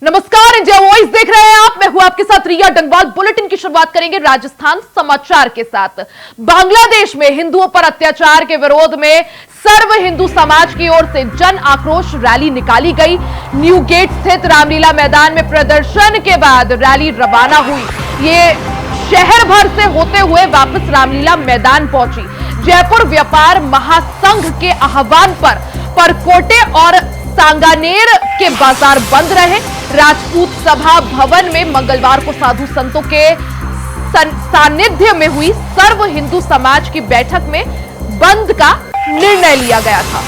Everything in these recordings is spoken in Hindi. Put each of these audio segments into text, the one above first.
नमस्कार, इंडिया वॉइस देख रहे हैं आप। मैं हूं आपके साथ रिया डंगवाल। बुलेटिन की शुरुआत करेंगे राजस्थान समाचार के साथ। बांग्लादेश में हिंदुओं पर अत्याचार के विरोध में सर्व हिंदू समाज की ओर से जन आक्रोश रैली निकाली गई। न्यू गेट स्थित रामलीला मैदान में प्रदर्शन के बाद रैली रवाना हुई। ये शहर भर से होते हुए वापस रामलीला मैदान पहुंची। जयपुर व्यापार महासंघ के आह्वान पर परकोटे और सांगानेर के बाजार बंद रहे। राजपूत सभा भवन में मंगलवार को साधु संतों के सानिध्य में हुई सर्व हिंदू समाज की बैठक में बंद का निर्णय लिया गया था।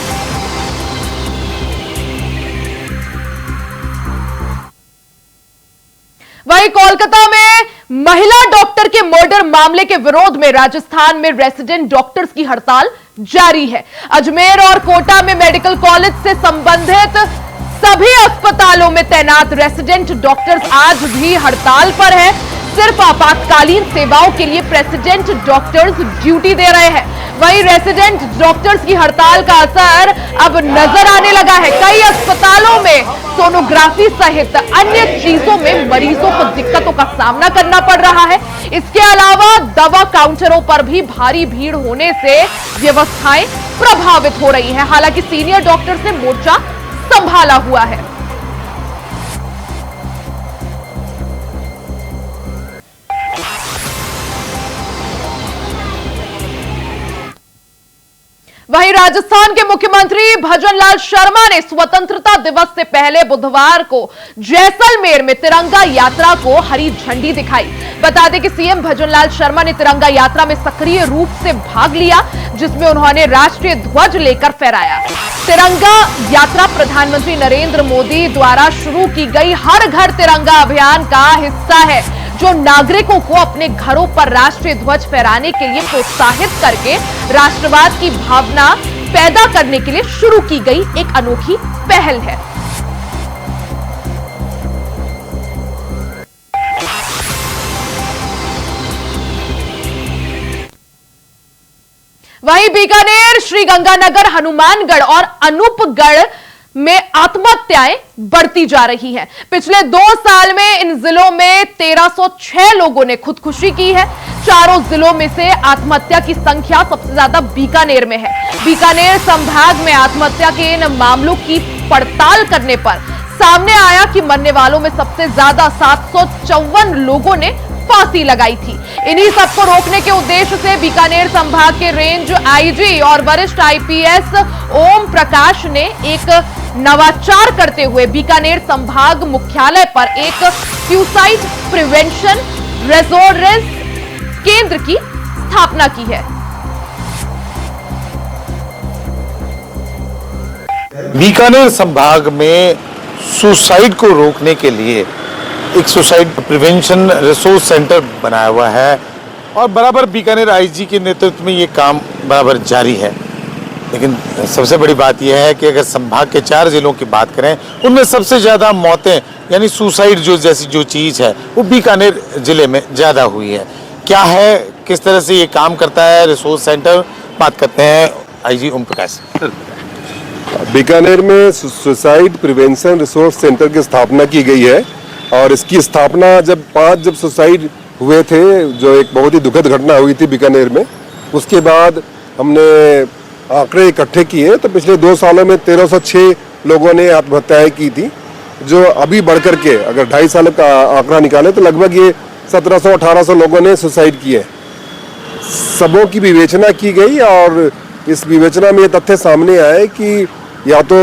वहीं कोलकाता में महिला डॉक्टर के मर्डर मामले के विरोध में राजस्थान में रेसिडेंट डॉक्टर्स की हड़ताल जारी है। अजमेर और कोटा में मेडिकल कॉलेज से संबंधित सभी अस्पतालों में तैनात रेसिडेंट डॉक्टर्स आज भी हड़ताल पर हैं। सिर्फ आपातकालीन सेवाओं के लिए रेसिडेंट डॉक्टर्स ड्यूटी दे रहे हैं। वहीं रेसिडेंट डॉक्टर्स की हड़ताल का असर अब नजर आने लगा है। कई अस्पतालों में सोनोग्राफी सहित अन्य चीजों में मरीजों को दिक्कतों का सामना करना पड़ रहा है। इसके अलावा दवा काउंटरों पर भी भारी भीड़ होने से व्यवस्थाएं प्रभावित हो रही हैं। हालांकि सीनियर डॉक्टर्स ने मोर्चा संभाला हुआ है। वहीं राजस्थान के मुख्यमंत्री भजनलाल शर्मा ने स्वतंत्रता दिवस से पहले बुधवार को जैसलमेर में तिरंगा यात्रा को हरी झंडी दिखाई। बता दें कि सीएम भजनलाल शर्मा ने तिरंगा यात्रा में सक्रिय रूप से भाग लिया, जिसमें उन्होंने राष्ट्रीय ध्वज लेकर फहराया। तिरंगा यात्रा प्रधानमंत्री नरेंद्र मोदी द्वारा शुरू की गई हर घर तिरंगा अभियान का हिस्सा है, जो नागरिकों को अपने घरों पर राष्ट्रीय ध्वज फहराने के लिए प्रोत्साहित करके राष्ट्रवाद की भावना पैदा करने के लिए शुरू की गई एक अनोखी पहल है। वहीं बीकानेर, श्रीगंगानगर, हनुमानगढ़ और अनूपगढ़ में आत्महत्याएं बढ़ती जा रही हैं। पिछले 2 साल में इन जिलों में 1306 लोगों ने खुदकुशी की है। चारों जिलों में से आत्महत्या की संख्या सबसे ज्यादा बीकानेर में है। बीकानेर संभाग में आत्महत्या के इन मामलों की पड़ताल करने पर सामने आया कि मरने वालों में सबसे ज्यादा 754 लोगों ने फांसी लगाई थी। इन्हीं सबको रोकने के उद्देश्य से बीकानेर संभाग के रेंज आईजी और वरिष्ठ आईपीएस ओम प्रकाश ने एक नवाचार करते हुए बीकानेर संभाग मुख्यालय पर एक सुसाइड प्रिवेंशन रिसोर्स केंद्र की स्थापना की है। बीकानेर संभाग में सुसाइड को रोकने के लिए एक सुसाइड प्रिवेंशन रिसोर्स सेंटर बनाया हुआ है और बराबर बीकानेर आईजी के नेतृत्व में ये काम बराबर जारी है। लेकिन सबसे बड़ी बात यह है कि अगर संभाग के 4 जिलों की बात करें, उनमें सबसे ज़्यादा मौतें यानी सुसाइड जो चीज़ है वो बीकानेर जिले में ज़्यादा हुई है। क्या है, किस तरह से ये काम करता है रिसोर्स सेंटर, बात करते हैं आईजी ओम प्रकाश। बीकानेर में सुसाइड प्रिवेंशन रिसोर्स सेंटर की स्थापना की गई है और इसकी स्थापना जब 5 सुसाइड हुए थे, जो एक बहुत ही दुखद घटना हुई थी बीकानेर में, उसके बाद हमने आंकड़े इकट्ठे किए तो पिछले 2 सालों में 1306 लोगों ने आत्महत्याएं की थी, जो अभी बढ़कर के अगर 2.5 साल का आंकड़ा निकाले तो लगभग ये 1700-1800 लोगों ने सुसाइड किए। सबों की विवेचना की गई और इस विवेचना में ये तथ्य सामने आए कि या तो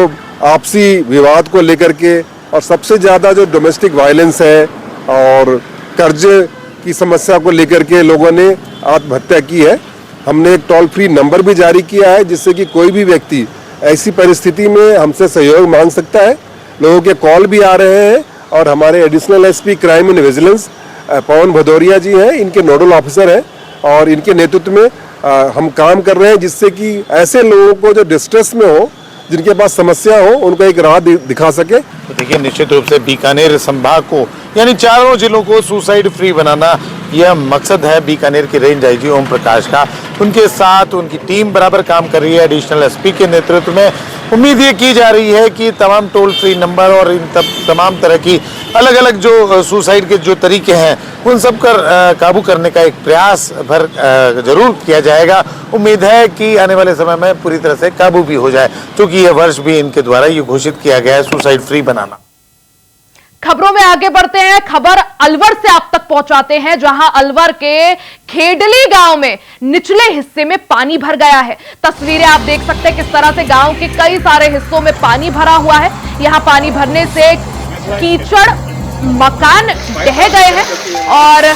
आपसी विवाद को लेकर के और सबसे ज़्यादा जो डोमेस्टिक वायलेंस है और कर्जे की समस्या को लेकर के लोगों ने आत्महत्या की है। हमने एक टोल फ्री नंबर भी जारी किया है, जिससे कि कोई भी व्यक्ति ऐसी परिस्थिति में हमसे सहयोग मांग सकता है। लोगों के कॉल भी आ रहे हैं और हमारे additional SP crime and vigilance Pawan Bhadauria ji हैं, इनके नोडल ऑफिसर हैं और इनके नेतृत्व में हम काम कर रहे हैं, जिससे कि ऐसे लोगों को जो डिस्ट्रेस में हो, जिनके पास समस्या हो, उनको एक राह दिखा सके। तो देखिए, निश्चित रूप से बीकानेर संभाग को यानी 4 जिलों को सुसाइड फ्री बनाना यह मकसद है बीकानेर के रेंज आईजी ओम प्रकाश का। उनके साथ उनकी टीम बराबर काम कर रही है एडिशनल एसपी के नेतृत्व में। उम्मीद ये की जा रही है कि तमाम टोल फ्री नंबर और इन तमाम तरह की अलग अलग जो सुसाइड के जो तरीके हैं उन सब पर काबू करने का एक प्रयास भर जरूर किया जाएगा। उम्मीद है कि आने वाले समय में पूरी तरह से काबू भी हो जाए, क्योंकि यह वर्ष भी इनके द्वारा ये घोषित किया गया है सुसाइड फ्री बनाना। खबरों में आगे बढ़ते हैं। खबर अलवर से आप तक पहुंचाते हैं, जहां अलवर के खेडली गांव में निचले हिस्से में पानी भर गया है। तस्वीरें आप देख सकते हैं किस तरह से गांव के कई सारे हिस्सों में पानी भरा हुआ है। यहां पानी भरने से कीचड़ मकान ढह गए हैं और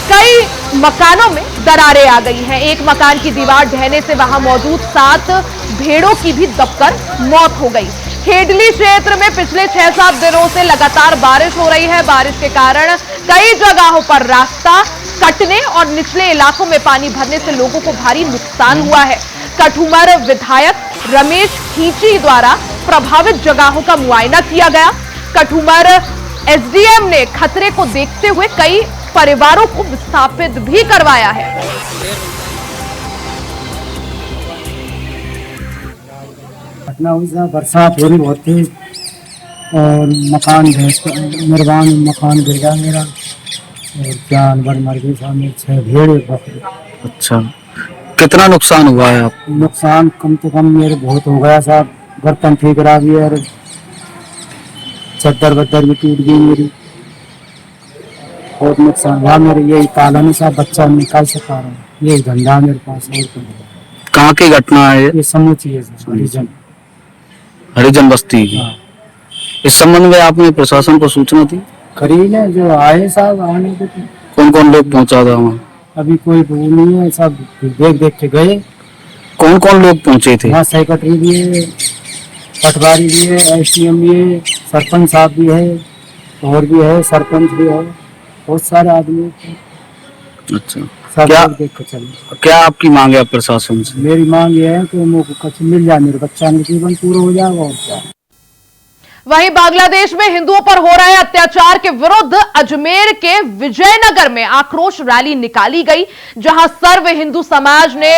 कई मकानों में दरारें आ गई हैं। एक मकान की दीवार ढहने से वहां मौजूद 7 भेड़ों की भी दबकर मौत हो गई। खेडली क्षेत्र में पिछले 6-7 दिनों से लगातार बारिश हो रही है। बारिश के कारण कई जगहों पर रास्ता कटने और निचले इलाकों में पानी भरने से लोगों को भारी नुकसान हुआ है। कठुमर विधायक रमेश खींची द्वारा प्रभावित जगहों का मुआयना किया गया। कठुमर एसडीएम ने खतरे को देखते हुए कई परिवारों को विस्थापित भी करवाया है। घटना हुई था, बरसात हो रही बहुत तेज और मकान निर्माण मकान गिर गया मेरा और जानवर मर गए सामने 6 भेड़े बकरे। अच्छा, कितना नुकसान हुआ है आप? नुकसान कम से कम मेरे बहुत हो गया साहब। बर्तन ठीक करा दिए और चद्दर वद्दर भी टूट गई मेरी। बहुत नुकसान हुआ मेरे। यही पालन साहब, बच्चा निकाल सका रहा हूँ, यही धंधा मेरे पास। कहाँ की घटना है? ये समूची है हरिजन बस्ती की। इस संबंध में आपने प्रशासन को सूचना दी? करीब है जो आए साहब, आने को कौन कौन लोग पहुंचा था वहाँ? अभी कोई वो नहीं है, सब देख देख के गए। कौन कौन लोग पहुंचे थे? वहाँ सेक्रेटरी भी है, पटवारी भी है, एसडीएम भी है, सरपंच साहब भी है और भी है, सरपंच भी है, बहुत सारे आदमी। अच्छा, सब क्या देख के चले। क्या आपकी मांग है प्रशासन से? मेरी मांग ये है कि मुझको कुछ मिल जाए, मेरे बच्चा का जीवन पूरा हो जाएगा और क्या। वहीं बांग्लादेश में हिंदुओं पर हो रहे अत्याचार के विरुद्ध अजमेर के विजयनगर में आक्रोश रैली निकाली गई, जहां सर्व हिंदू समाज ने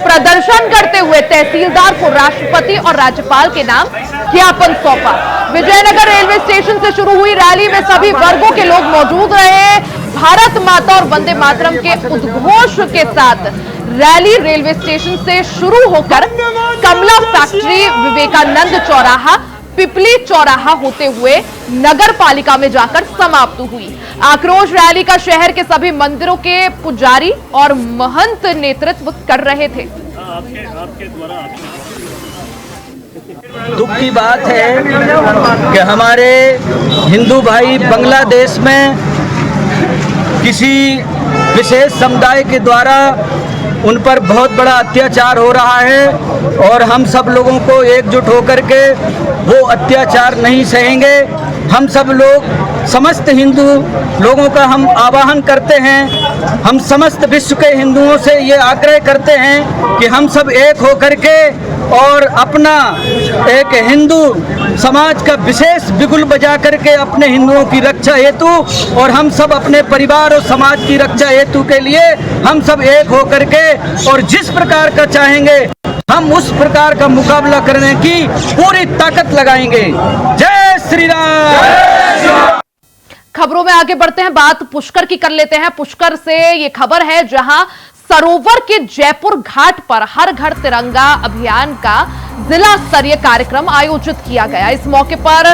प्रदर्शन करते हुए तहसीलदार को राष्ट्रपति और राज्यपाल के नाम ज्ञापन सौंपा। विजयनगर रेलवे स्टेशन से शुरू हुई रैली में सभी वर्गों के लोग मौजूद रहे। भारत माता और वंदे मातरम के उद्घोष के साथ रैली रेलवे स्टेशन से शुरू होकर कमला फैक्ट्री, विवेकानंद चौराहा, पिपली चौराहा होते हुए नगर पालिका में जाकर समाप्त हुई। आक्रोश रैली का शहर के सभी मंदिरों के पुजारी और महंत नेतृत्व कर रहे थे। दुख की बात है कि हमारे हिंदू भाई बांग्लादेश में किसी विशेष समुदाय के द्वारा उन पर बहुत बड़ा अत्याचार हो रहा है और हम सब लोगों को एकजुट होकर के वो अत्याचार नहीं सहेंगे। हम सब लोग, समस्त हिंदू लोगों का हम आह्वान करते हैं, हम समस्त विश्व के हिंदुओं से ये आग्रह करते हैं कि हम सब एक होकर के और अपना एक हिंदू समाज का विशेष बिगुल बजा करके अपने हिंदुओं की रक्षा हेतु और हम सब अपने परिवार और समाज की रक्षा हेतु के लिए हम सब एक होकर के और जिस प्रकार का चाहेंगे हम उस प्रकार का मुकाबला करने की पूरी ताकत लगाएंगे। जय श्री राम। खबरों में आगे बढ़ते हैं, बात पुष्कर की कर लेते हैं। पुष्कर से ये खबर है जहां सरोवर के जयपुर घाट पर हर घर तिरंगा अभियान का जिला स्तरीय कार्यक्रम आयोजित किया गया। इस मौके पर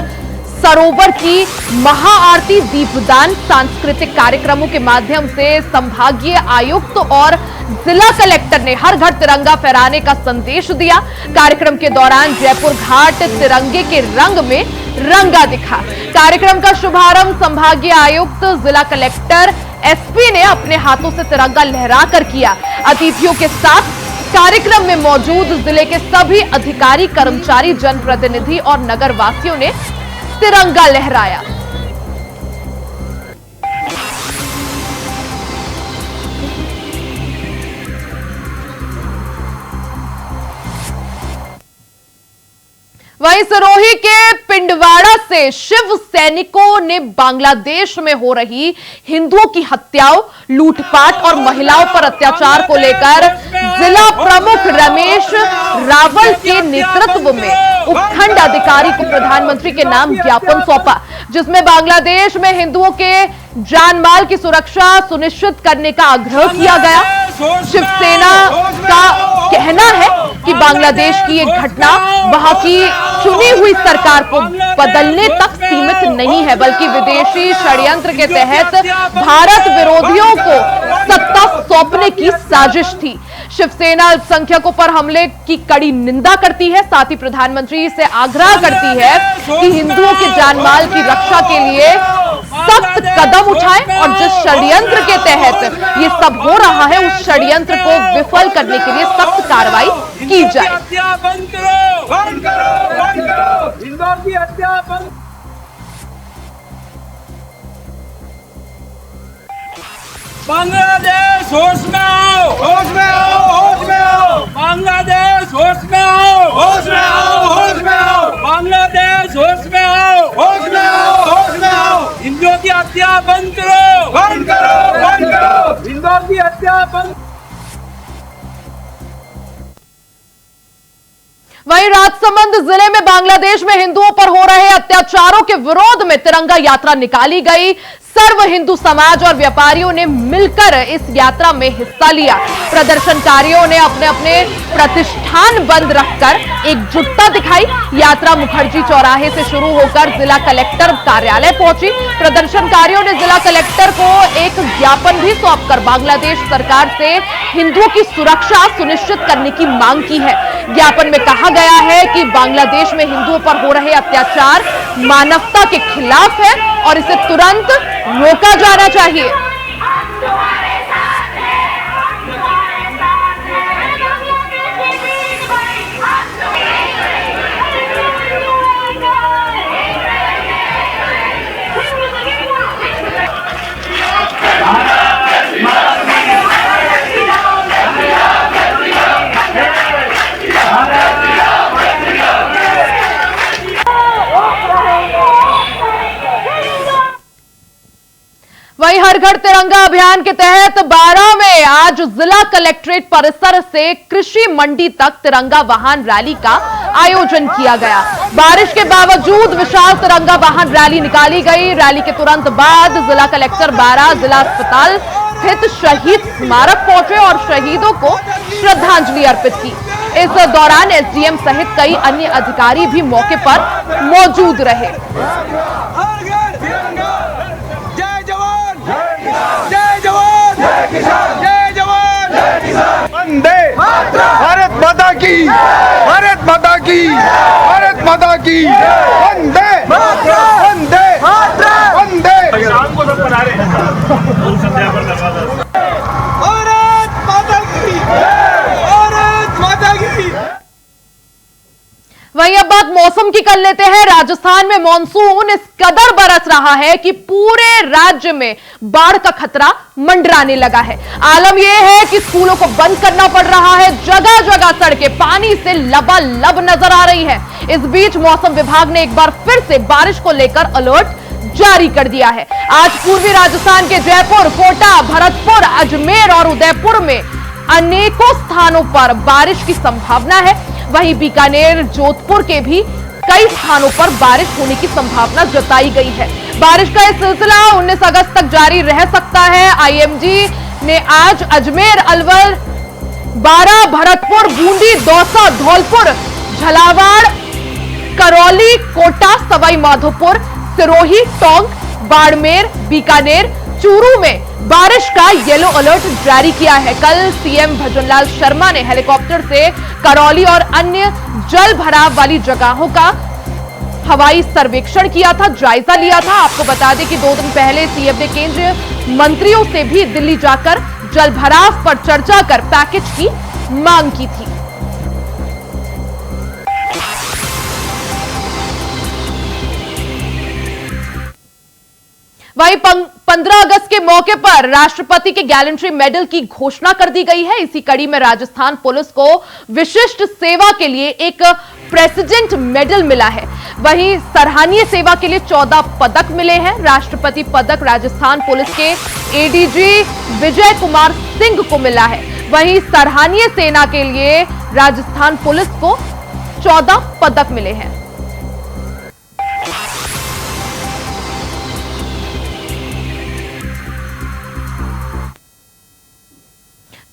सरोवर की महाआरती, दीपदान, सांस्कृतिक कार्यक्रमों के माध्यम से संभागीय आयुक्त और जिला कलेक्टर ने हर घर तिरंगा फहराने का संदेश दिया। कार्यक्रम के दौरान जयपुर घाट तिरंगे के रंग में रंगा दिखा। कार्यक्रम का शुभारंभ संभागीय आयुक्त, जिला कलेक्टर, एसपी ने अपने हाथों से तिरंगा लहराकर किया। अतिथियों के साथ कार्यक्रम में मौजूद जिले के सभी अधिकारी, कर्मचारी, जनप्रतिनिधि और नगर वासियों ने तिरंगा लहराया। वहीं सिरोही के पिंडवाड़ा से शिव सैनिकों ने बांग्लादेश में हो रही हिंदुओं की हत्याओं, लूटपाट और महिलाओं पर अत्याचार को लेकर जिला प्रमुख रमेश रावल के नेतृत्व में उपखंड अधिकारी को प्रधानमंत्री के नाम ज्ञापन सौंपा, जिसमें बांग्लादेश में हिंदुओं के जान माल की सुरक्षा सुनिश्चित करने का आग्रह किया गया। शिवसेना का कहना है कि बांग्लादेश की एक घटना वहां की चुनी हुई सरकार को बदलने तक सीमित नहीं है, बल्कि विदेशी षड्यंत्र के तहत भारत विरोधियों को सत्ता सौंपने की साजिश थी। शिवसेना अल्पसंख्यकों पर हमले की कड़ी निंदा करती है, साथ ही प्रधानमंत्री से आग्रह करती है कि हिंदुओं के जानमाल की रक्षा के लिए सख्त कदम उठाएं और जिस षड्यंत्र के तहत ये सब हो रहा है उस षड्यंत्र को विफल करने के लिए सख्त कार्रवाई की जाए। बांग्लादेश होश में आओ, होश में आओ, होश में आओ। बांग्लादेश होश में आओ, होश में आओ, होश में आओ। बांग्लादेश होश में आओ, होश में आओ, होश में आओ। हिंदुओं की हत्या बंद करो, बंद करो, बंद करो। हिंदुओं की हत्या बंद। वहीं राजसमंद जिले में बांग्लादेश में हिंदुओं पर हो रहे अत्याचारों के विरोध में तिरंगा यात्रा निकाली गई। सर्व हिंदू समाज और व्यापारियों ने मिलकर इस यात्रा में हिस्सा लिया। प्रदर्शनकारियों ने अपने अपने प्रतिष्ठान बंद रखकर एकजुटता दिखाई। यात्रा मुखर्जी चौराहे से शुरू होकर जिला कलेक्टर कार्यालय पहुंची। प्रदर्शनकारियों ने जिला कलेक्टर को एक ज्ञापन भी सौंपकर बांग्लादेश सरकार से हिंदुओं की सुरक्षा सुनिश्चित करने की मांग की है। ज्ञापन में कहा गया है कि बांग्लादेश में हिंदुओं पर हो रहे अत्याचार मानवता के खिलाफ है और इसे तुरंत रोका जाना चाहिए। वहीं हर घर तिरंगा अभियान के तहत 12 में आज जिला कलेक्ट्रेट परिसर से कृषि मंडी तक तिरंगा वाहन रैली का आयोजन किया गया। बारिश के बावजूद विशाल तिरंगा वाहन रैली निकाली गई। रैली के तुरंत बाद जिला कलेक्टर 12 जिला अस्पताल स्थित शहीद स्मारक पहुंचे और शहीदों को श्रद्धांजलि अर्पित की। इस दौरान एसडीएम सहित कई अन्य अधिकारी भी मौके पर मौजूद रहे। जय जवान, जय किसान। वंदे भारत माता की, भारत माता की, भारत माता की। वंदे वंदे वंदे। शाम को सब बना रहे हैं। भारत माता की, भारत माता की। वहीं अब बात मौसम की कर लेते हैं। राजस्थान में मॉनसून इस कदर बरस रहा है कि पूरे राज्य में बाढ़ का खतरा मंडराने लगा है। आलम यह है कि स्कूलों को बंद करना पड़ रहा है। जगह जगह सड़कें पानी से लबालब नजर आ रही है। इस बीच मौसम विभाग ने एक बार फिर से बारिश को लेकर अलर्ट जारी कर दिया है। आज पूर्वी राजस्थान के जयपुर, कोटा, भरतपुर, अजमेर और उदयपुर में अनेकों स्थानों पर बारिश की संभावना है। वहीं बीकानेर, जोधपुर के भी कई स्थानों पर बारिश होने की संभावना जताई गई है। बारिश का यह सिलसिला 19 अगस्त तक जारी रह सकता है। आईएमडी ने आज अजमेर, अलवर, बारा, भरतपुर, बूंदी, दौसा, धौलपुर, झालावाड़, करौली, कोटा, सवाई माधोपुर, सिरोही, टोंक, बाड़मेर, बीकानेर, चूरू में बारिश का येलो अलर्ट जारी किया है। कल सीएम भजनलाल शर्मा ने हेलीकॉप्टर से करौली और अन्य जल भराव वाली जगहों का हवाई सर्वेक्षण किया था, जायजा लिया था। आपको बता दें कि 2 दिन पहले सीएम ने केंद्रीय मंत्रियों से भी दिल्ली जाकर जल भराव पर चर्चा कर पैकेज की मांग की थी। वहीं 15 अगस्त के मौके पर राष्ट्रपति के गैलेंट्री मेडल की घोषणा कर दी गई है। इसी कड़ी में राजस्थान पुलिस को विशिष्ट सेवा के लिए एक प्रेसिडेंट मेडल मिला है। वहीं सराहनीय सेवा के लिए 14 पदक मिले हैं। राष्ट्रपति पदक राजस्थान पुलिस के एडीजी विजय कुमार सिंह को मिला है। वहीं सराहनीय सेना के लिए राजस्थान पुलिस को 14 पदक मिले हैं।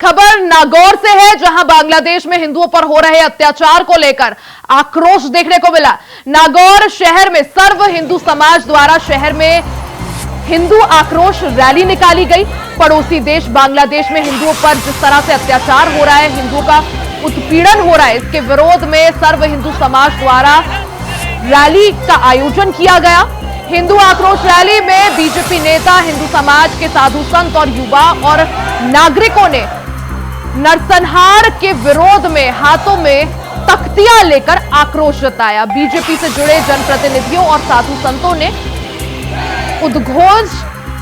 खबर नागौर से है, जहां बांग्लादेश में हिंदुओं पर हो रहे अत्याचार को लेकर आक्रोश देखने को मिला। नागौर शहर में सर्व हिंदू समाज द्वारा शहर में हिंदू आक्रोश रैली निकाली गई। पड़ोसी देश बांग्लादेश में हिंदुओं पर जिस तरह से अत्याचार हो रहा है, हिंदुओं का उत्पीड़न हो रहा है, इसके विरोध में सर्व हिंदू समाज द्वारा रैली का आयोजन किया गया। हिंदू आक्रोश रैली में बीजेपी नेता, हिंदू समाज के साधु संत और युवा और नागरिकों ने नरसंहार के विरोध में हाथों में तख्तियां लेकर आक्रोश जताया। बीजेपी से जुड़े जनप्रतिनिधियों और साधु संतों ने उद्घोष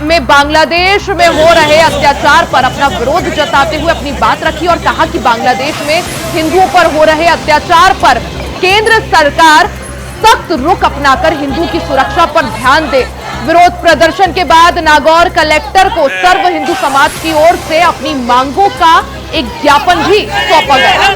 में बांग्लादेश में हो रहे अत्याचार पर अपना विरोध जताते हुए अपनी बात रखी और कहा कि बांग्लादेश में हिंदुओं पर हो रहे अत्याचार पर केंद्र सरकार सख्त रुख अपनाकर हिंदू की सुरक्षा पर ध्यान दे। विरोध प्रदर्शन के बाद नागौर कलेक्टर को सर्व हिंदू समाज की ओर से अपनी मांगों का एक ज्ञापन भी सौंपा गया।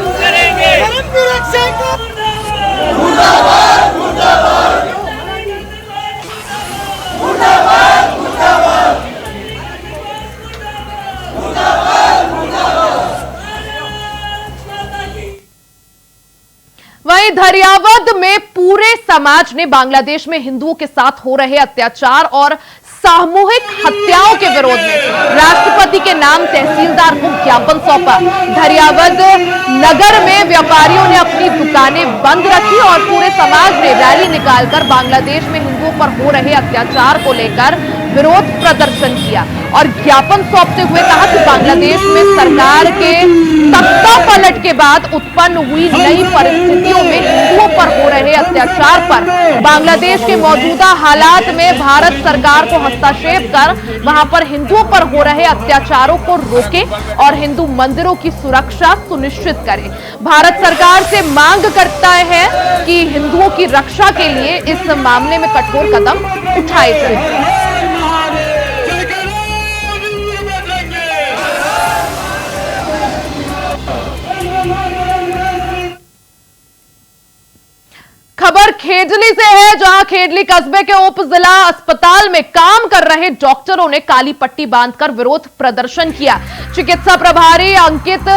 वहीं धरियावद में पूरे समाज ने बांग्लादेश में हिंदुओं के साथ हो रहे अत्याचार और सामूहिक हत्याओं के विरोध में राष्ट्रपति के नाम तहसीलदार को ज्ञापन सौंपा। धरियावद नगर में व्यापारियों ने अपनी दुकानें बंद रखी और पूरे समाज ने रैली निकालकर बांग्लादेश में हिंदुओं पर हो रहे अत्याचार को लेकर विरोध प्रदर्शन किया और ज्ञापन सौंपते हुए कहा कि बांग्लादेश में सरकार के सत्ता पलट के बाद उत्पन्न हुई नई परिस्थितियों में हिंदुओं पर हो रहे अत्याचार पर बांग्लादेश के मौजूदा हालात में भारत सरकार को हस्तक्षेप कर वहां पर हिंदुओं पर हो रहे अत्याचारों को रोके और हिंदू मंदिरों की सुरक्षा सुनिश्चित करे। भारत सरकार से मांग करता है कि हिंदुओं की रक्षा के लिए इस मामले में कठोर कदम उठाए जाए। खबर खेजली से है, जहां खेजली कस्बे के उप जिला अस्पताल में काम कर रहे डॉक्टरों ने काली पट्टी बांधकर विरोध प्रदर्शन किया। चिकित्सा प्रभारी अंकित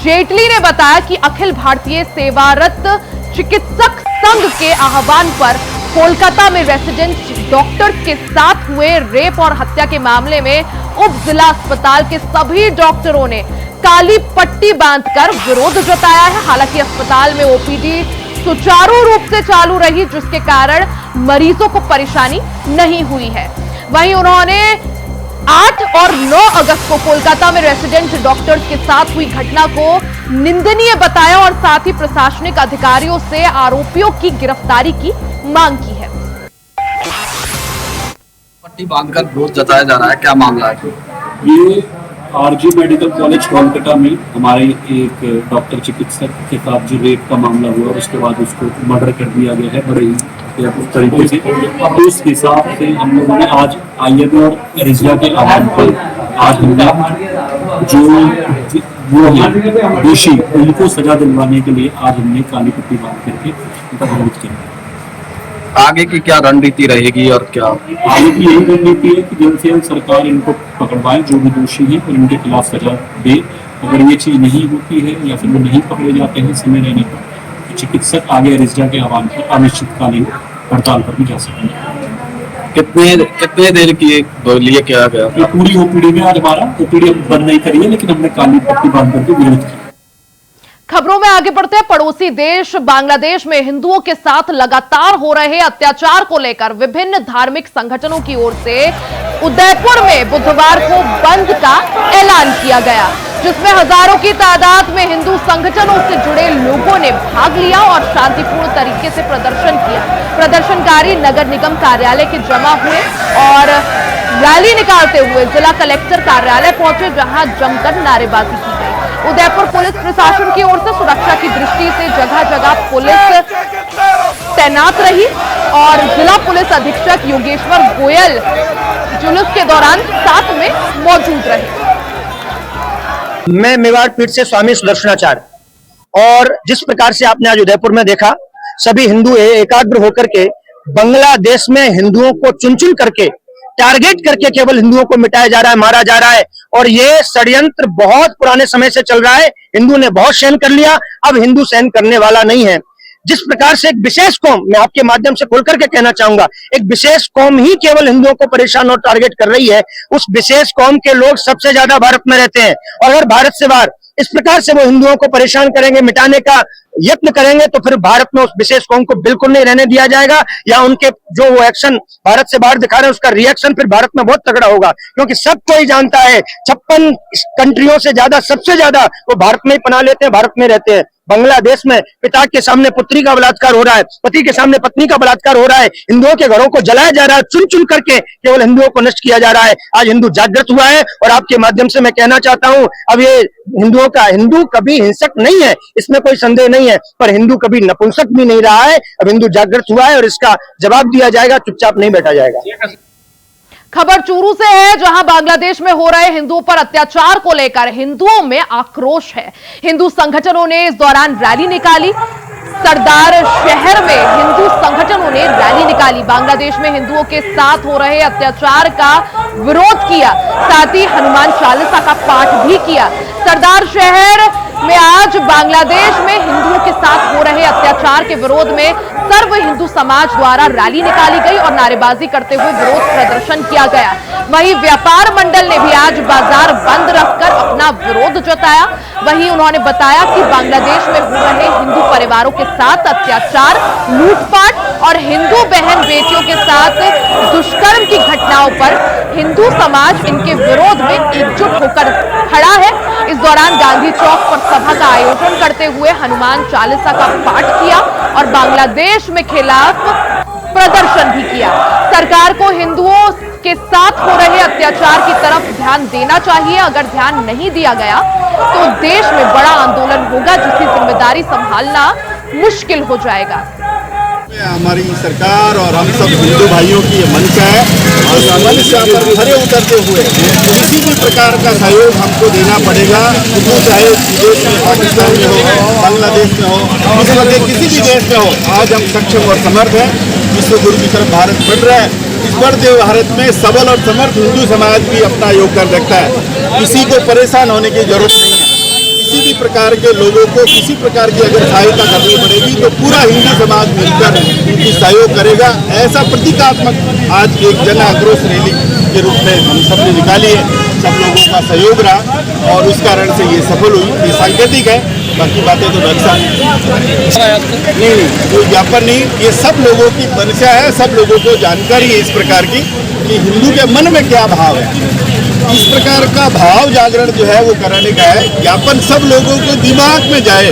जेटली ने बताया कि अखिल भारतीय सेवारत चिकित्सक संघ के आह्वान पर कोलकाता में रेसिडेंट डॉक्टर्स के साथ हुए रेप और हत्या के मामले में उप जिला अस्पताल के सभी डॉक्टरों ने काली पट्टी बांधकर विरोध जताया है। हालांकि अस्पताल में ओपीडी सुचारू रूप से चालू रही, जिसके कारण मरीजों को परेशानी नहीं हुई है। वहीं उन्होंने 8 और 9 अगस्त को कोलकाता में रेसिडेंट डॉक्टर्स के साथ हुई घटना को निंदनीय बताया और साथ ही प्रशासनिक अधिकारियों से आरोपियों की गिरफ्तारी की मांग की है। पट्टी बांधकर विरोध जताया जा रहा है, क्या मामला है? ये आरजी मेडिकल कॉलेज कोलकाता में हमारे एक डॉक्टर चिकित्सक के साथ जो रेप का मामला हुआ, उसके बाद उसको मर्डर कर दिया गया है बड़े ही तरीके से। अब उस हिसाब से हम लोगों ने आज आईएमए और रिजवा के आह्वान पर आज हमने जो वो है दोषी उनको सजा दिलवाने के लिए आज हमने काली पट्टी बांध करके उनका विरोध किया। आगे की क्या रणनीति रहेगी और क्या आगे की यही रणनीति है कि जल्द से जल्द सरकार इनको पकड़वाए, जो भी दोषी है, और इनके खिलाफ सजा दे। अगर ये चीज नहीं होती है या फिर वो नहीं पकड़े जाते हैं समय रहने पर, तो चिकित्सक आगे रिजवा के आह्वान पर अनिश्चितकालीन हड़ताल पर भी जा सकेंगे। कितने देर की लिए किया गया? तो पूरी ओपीडी में आज हमारा ओपीडी बंद नहीं करी है, लेकिन हमने काली पट्टी बांध करके विरोध किया। खबरों में आगे बढ़ते हैं। पड़ोसी देश बांग्लादेश में हिंदुओं के साथ लगातार हो रहे अत्याचार को लेकर विभिन्न धार्मिक संगठनों की ओर से उदयपुर में बुधवार को बंद का ऐलान किया गया, जिसमें हजारों की तादाद में हिंदू संगठनों से जुड़े लोगों ने भाग लिया और शांतिपूर्ण तरीके से प्रदर्शन किया। प्रदर्शनकारी नगर निगम कार्यालय के जमा हुए और रैली निकालते हुए जिला कलेक्टर कार्यालय पहुंचे, जहां जमकर नारेबाजी की गई। उदयपुर पुलिस प्रशासन की ओर से सुरक्षा की दृष्टि से जगह जगह पुलिस तैनात रही और जिला पुलिस अधीक्षक योगेश्वर गोयल जुलूस के दौरान साथ में मौजूद रहे। मैं मेवाड़ पीठ से स्वामी सुदर्शनाचार्य, और जिस प्रकार से आपने आज उदयपुर में देखा, सभी हिंदू एकाग्र होकर के बांग्लादेश में हिंदुओं को चुन चुन करके टारगेट करके केवल हिंदुओं को मिटाया जा रहा है, मारा जा रहा है। और ये षड्यंत्र बहुत पुराने समय से चल रहा है। हिंदू ने बहुत सहन कर लिया, अब हिंदू सहन करने वाला नहीं है। जिस प्रकार से एक विशेष कौम, मैं आपके माध्यम से खुल करके कहना चाहूंगा, एक विशेष कौम ही केवल हिंदुओं को परेशान और टारगेट कर रही है, उस विशेष कौम के लोग सबसे ज्यादा भारत में रहते हैं। और अगर भारत से बाहर इस प्रकार से वो हिंदुओं को परेशान करेंगे, मिटाने का यत्न करेंगे, तो फिर भारत में उस विशेष कौम को बिल्कुल नहीं रहने दिया जाएगा, या उनके जो वो एक्शन भारत से बाहर दिखा रहे हैं उसका रिएक्शन फिर भारत में बहुत तगड़ा होगा। क्योंकि सब कोई जानता है 56 कंट्रियों से ज्यादा, सबसे ज्यादा वो भारत में ही पनाह लेते हैं, भारत में रहते हैं। बांग्लादेश में पिता के सामने पुत्री का बलात्कार हो रहा है, पति के सामने पत्नी का बलात्कार हो रहा है, हिंदुओं के घरों को जलाया जा रहा है, चुन चुन करके केवल हिंदुओं को नष्ट किया जा रहा है। आज हिंदू जागृत हुआ है, और आपके माध्यम से मैं कहना चाहता हूं, अब ये हिंदू कभी हिंसक नहीं है, इसमें कोई संदेह नहीं है, पर हिंदू कभी नपुंसक भी नहीं रहा है। अब हिंदू जागृत हुआ है और इसका जवाब दिया जाएगा, चुपचाप नहीं बैठा जाएगा। खबर चूरू से है, जहां बांग्लादेश में हो रहे हिंदुओं पर अत्याचार को लेकर हिंदुओं में आक्रोश है। हिंदू संगठनों ने इस दौरान रैली निकाली। सरदार शहर में हिंदू संगठनों ने रैली निकाली, बांग्लादेश में हिंदुओं के साथ हो रहे अत्याचार का विरोध किया, साथ ही हनुमान चालीसा का पाठ भी किया। सरदार शहर में आज बांग्लादेश में हिंदुओं के साथ हो रहे अत्याचार के विरोध में सर्व हिंदू समाज द्वारा रैली निकाली गई और नारेबाजी करते हुए विरोध प्रदर्शन किया गया। वहीं व्यापार मंडल ने भी आज बाजार बंद रखकर अपना विरोध जताया। वहीं उन्होंने बताया कि बांग्लादेश में हो रहे हिंदू परिवारों के साथ अत्याचार, लूटपाट और हिंदू बहन बेटियों के साथ दुष्कर्म की घटनाओं पर हिंदू समाज इनके विरोध में एकजुट होकर खड़ा है। इस दौरान गांधी चौक पर सभा का आयोजन करते हुए हनुमान चालीसा का पाठ किया और बांग्लादेश में खिलाफ प्रदर्शन भी किया। सरकार को हिंदुओं के साथ हो रहे अत्याचार की तरफ ध्यान देना चाहिए। अगर ध्यान नहीं दिया गया तो देश में बड़ा आंदोलन होगा, जिसकी जिम्मेदारी संभालना मुश्किल हो जाएगा। हमारी सरकार और हम सब हिंदू भाइयों की ये मंशा है, और मंशा पर खरे उतरते हुए किसी भी प्रकार का सहयोग हमको देना पड़ेगा, वो चाहे विदेश में, पाकिस्तान में हो, बांग्लादेश में हो, विश्व के किसी भी देश में हो। आज हम सक्षम और समर्थ हैं। विश्व गुरु की तरफ भारत बढ़ रहा है। इस बढ़ते भारत में सबल और समर्थ हिंदू समाज भी अपना योगदान रखता है। किसी को परेशान होने की जरूरत नहीं है। किसी भी प्रकार के लोगों को किसी प्रकार की अगर सहायता करनी पड़ेगी तो पूरा हिंदू समाज मिलकर उनकी सहयोग करेगा। ऐसा प्रतीकात्मक आज एक जन आक्रोश रैली के रूप में हम सब ने निकाली है। सब लोगों का सहयोग रहा और उस कारण से ये सफल हुई। ये सांकेतिक है, बाकी बातें तो नक्शा नहीं, कोई ज्ञापन नहीं। ये सब लोगों की मंशा है, सब लोगों को जानकारी है इस प्रकार की कि हिंदू के मन में क्या भाव है। इस प्रकार का भाव जागरण जो है वो कराने का है। ज्ञापन सब लोगों को दिमाग में जाए।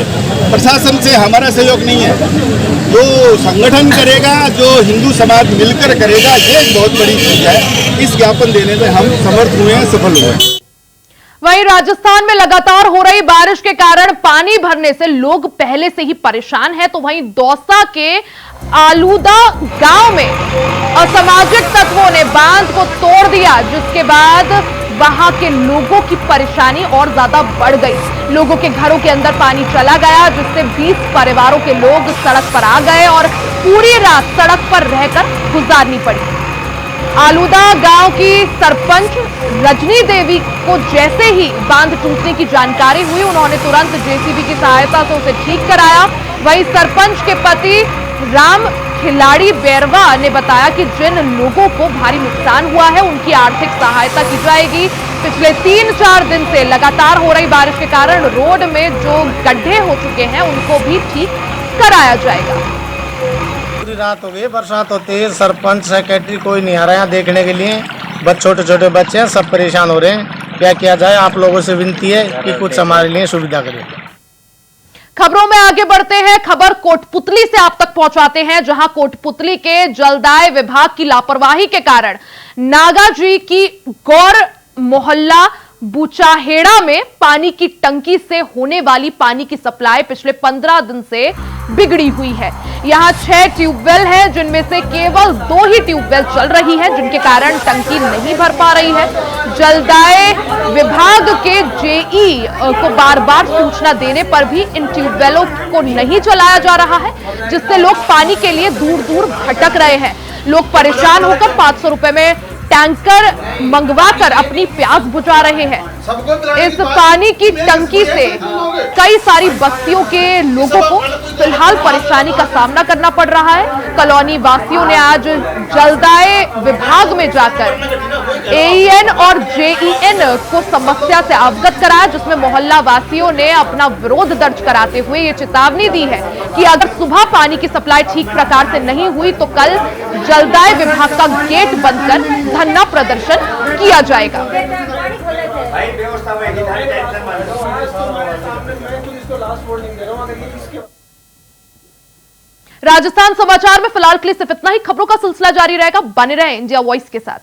प्रशासन से हमारा सहयोग नहीं है, जो संगठन करेगा, जो हिंदू समाज मिलकर करेगा, ये एक बहुत बड़ी चीज है। इस ज्ञापन देने में हम समर्थ हुए हैं, सफल हुए हैं। वहीं राजस्थान में लगातार हो रही बारिश के कारण पानी भरने से लोग पहले से ही परेशान हैं, तो वहीं दौसा के आलूदा गांव में असामाजिक तत्वों ने बांध को तोड़ दिया, जिसके बाद वहां के लोगों की परेशानी और ज्यादा बढ़ गई। लोगों के घरों के अंदर पानी चला गया, जिससे 20 परिवारों के लोग सड़क पर आ गए और पूरी रात सड़क पर रहकर गुजारनी पड़ी। आलूदा गांव की सरपंच रजनी देवी को जैसे ही बांध टूटने की जानकारी हुई, उन्होंने तुरंत जेसीबी की सहायता से उसे ठीक कराया। वहीं सरपंच के पति राम खिलाड़ी बैरवा ने बताया कि जिन लोगों को भारी नुकसान हुआ है उनकी आर्थिक सहायता की जाएगी। पिछले 3-4 दिन से लगातार हो रही बारिश के कारण रोड में जो गड्ढे हो चुके हैं उनको भी ठीक कराया जाएगा। पूरी रात हो गई, बरसात होती है, सरपंच सेक्रेटरी कोई नहीं आ रहा है देखने के लिए। छोटे छोटे बच्चे हैं, सब परेशान हो रहे हैं। क्या किया जाए, आप लोगों से विनती है कि कुछ हमारे लिए सुविधा करें। खबरों में आगे बढ़ते हैं। खबर कोटपुतली से आप तक पहुंचाते हैं, जहां कोटपुतली के जलदाय विभाग की लापरवाही के कारण नागाजी की गौर मोहल्ला बुचाहेड़ा में पानी की टंकी से होने वाली पानी की सप्लाई पिछले 15 दिन से बिगड़ी हुई है। यहां 6 ट्यूबवेल हैं, जिनमें से केवल 2 ही ट्यूबवेल चल रही हैं, जिनके कारण टंकी नहीं भर पा रही है। जलदाय विभाग के जेई को बार बार सूचना देने पर भी इन ट्यूबवेलों को नहीं चलाया जा रहा है, जिससे लोग पानी के लिए दूर दूर भटक रहे हैं। लोग परेशान होकर 500 रुपए में टैंकर मंगवाकर अपनी प्यास बुझा रहे हैं। इस पानी की टंकी से कई सारी बस्तियों के लोगों को फिलहाल परेशानी का सामना करना पड़ रहा है। कॉलोनी वासियों ने आज जलदाय विभाग में जाकर एईएन और जेईएन को समस्या से अवगत कराया, जिसमें मोहल्ला वासियों ने अपना विरोध दर्ज कराते हुए ये चेतावनी दी है कि अगर सुबह पानी की सप्लाई ठीक प्रकार से नहीं हुई तो कल जलदाय विभाग का गेट बंद कर धरना प्रदर्शन किया जाएगा। राजस्थान समाचार में फिलहाल के लिए सिर्फ इतना ही। खबरों का सिलसिला जारी रहेगा, बने रहें इंडिया वॉइस के साथ।